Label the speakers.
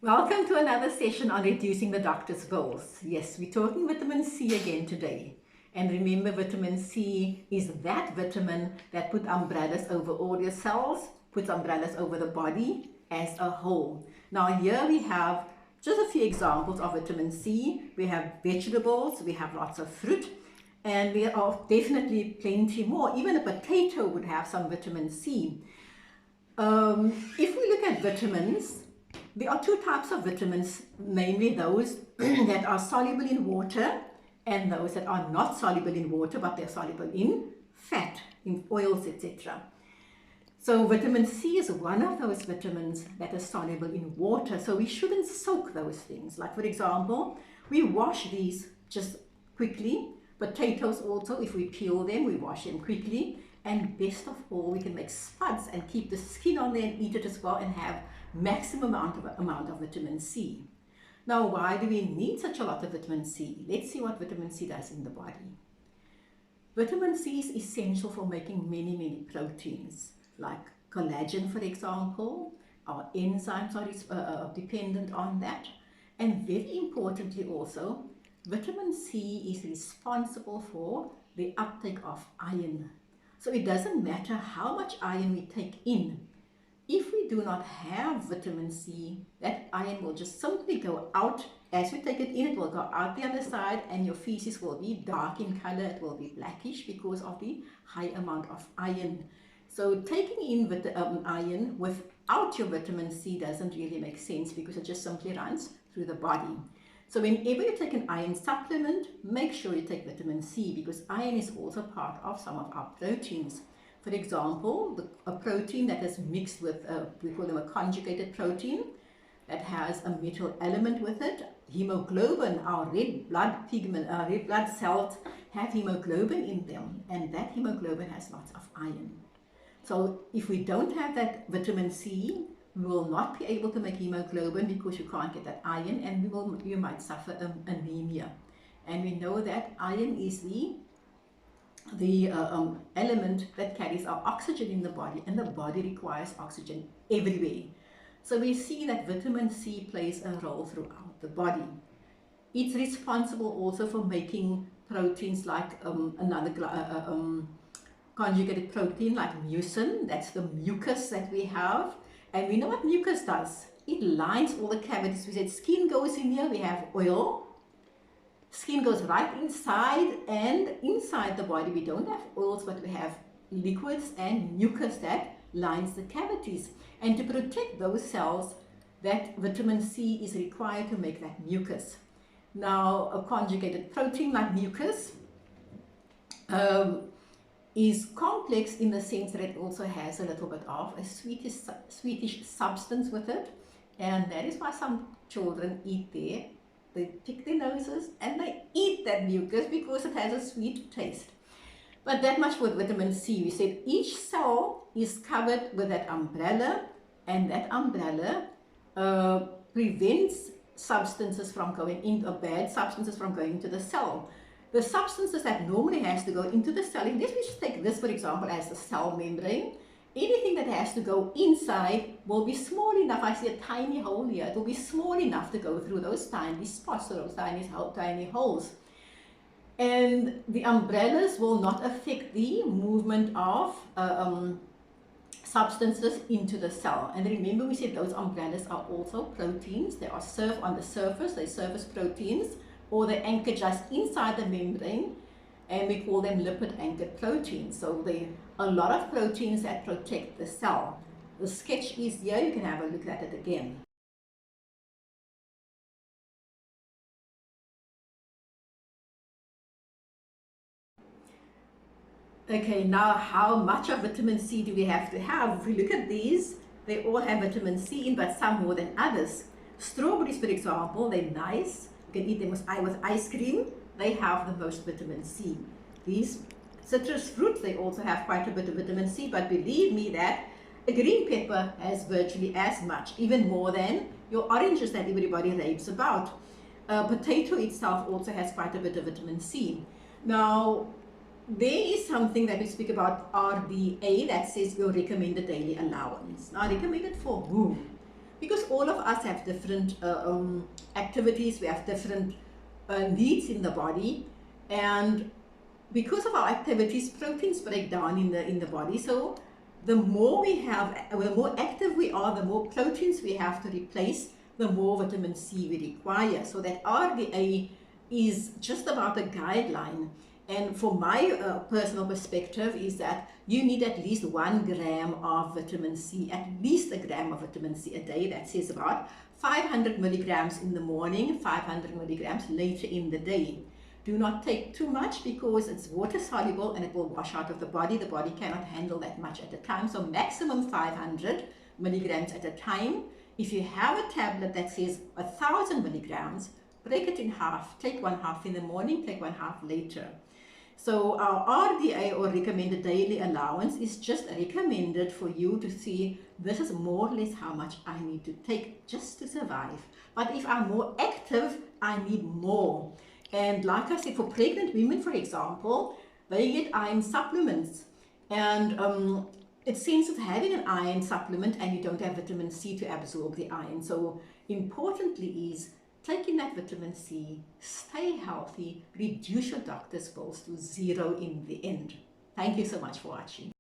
Speaker 1: Welcome to another session on reducing the doctor's bills. Yes, we're talking vitamin C again today. And remember, vitamin C is that vitamin that puts umbrellas over all your cells, puts umbrellas over the body as a whole. Now here we have just a few examples of vitamin C. We have vegetables, we have lots of fruit, and there are definitely plenty more. Even a potato would have some vitamin C. If we look at vitamins, there are two types of vitamins, namely those that are soluble in water and those that are not soluble in water, but they're soluble in fat, in oils, etc. So vitamin C is one of those vitamins that is soluble in water, so we shouldn't soak those things. Like for example, we wash these just quickly. Potatoes also, if we peel them, we wash them quickly. And best of all, we can make spuds and keep the skin on there and eat it as well and have maximum amount of vitamin C. Now, why do we need such a lot of vitamin C? Let's see what vitamin C does in the body. Vitamin C is essential for making many proteins, like collagen, for example. Our enzymes are dependent on that. And very importantly also, vitamin C is responsible for the uptake of iron. So it doesn't matter how much iron we take in. If we do not have vitamin C, that iron will just simply go out. As we take it in, it will go out the other side and your feces will be dark in color. It will be blackish because of the high amount of iron. So taking in iron without your vitamin C doesn't really make sense because it just simply runs through the body. So whenever you take an iron supplement, make sure you take vitamin C because iron is also part of some of our proteins. For example, a protein that is mixed with, we call them a conjugated protein, that has a metal element with it. Hemoglobin, our red blood pigment, red blood cells have hemoglobin in them, and that hemoglobin has lots of iron. So if we don't have that vitamin C, we will not be able to make hemoglobin because you can't get that iron, and you might suffer anemia. And we know that iron is the element that carries our oxygen in the body, and the body requires oxygen everywhere. So we see that vitamin C plays a role throughout the body. It's responsible also for making proteins like another conjugated protein like mucin. That's the mucus that we have. And we know what mucus does. It lines all the cavities. We said skin goes in here, we have oil. Skin goes right inside, and inside the body we don't have oils, but we have liquids and mucus that lines the cavities. And to protect those cells, that vitamin C is required to make that mucus. Now, a conjugated protein like mucus is complex in the sense that it also has a little bit of a sweetish substance with it, and that is why some children they pick their noses and they eat that mucus because it has a sweet taste. But that much with vitamin C. We said each cell is covered with that umbrella, and that umbrella prevents substances from going in, or bad substances from going into the cell. The substances that normally has to go into the cell, let's just take this for example as the cell membrane. Anything that has to go inside will be small enough. I see a tiny hole here. It will be small enough to go through those tiny spots or those tiny holes. And the umbrellas will not affect the movement of substances into the cell. And remember, we said those umbrellas are also proteins. They are on the surface, they serve as proteins, or they anchor just inside the membrane, and we call them lipid anchored proteins. So there are a lot of proteins that protect the cell. The sketch is here, you can have a look at it again. Okay, now how much of vitamin C do we have to have? If we look at these, they all have vitamin C in, but some more than others. Strawberries, for example, they're nice. You can eat them with ice cream. They have the most vitamin C. These citrus fruits, they also have quite a bit of vitamin C, but believe me that a green pepper has virtually as much, even more than your oranges that everybody raves about. Potato itself also has quite a bit of vitamin C. Now, there is something that we speak about RDA that says your recommended daily allowance. Now, recommended for whom? Because all of us have different activities, we have different needs in the body, and because of our activities, proteins break down in the body. So the more we have, the more active we are, the more proteins we have to replace, the more vitamin C we require. So that RDA is just about a guideline. And for my personal perspective is that you need at least 1 gram of vitamin C, at least a gram of vitamin C a day. That says about 500 milligrams in the morning, 500 milligrams later in the day. Do not take too much because it's water soluble and it will wash out of the body. The body cannot handle that much at a time. So maximum 500 milligrams at a time. If you have a tablet that says 1,000 milligrams, break it in half. Take 1/2 in the morning, take 1/2 later. So our RDA, or recommended daily allowance, is just recommended for you to see this is more or less how much I need to take just to survive. But if I'm more active, I need more. And like I said, for pregnant women, for example, they get iron supplements. And it seems of having an iron supplement and you don't have vitamin C to absorb the iron. So importantly is taking that vitamin C, stay healthy, reduce your doctor's bills to 0 in the end. Thank you so much for watching.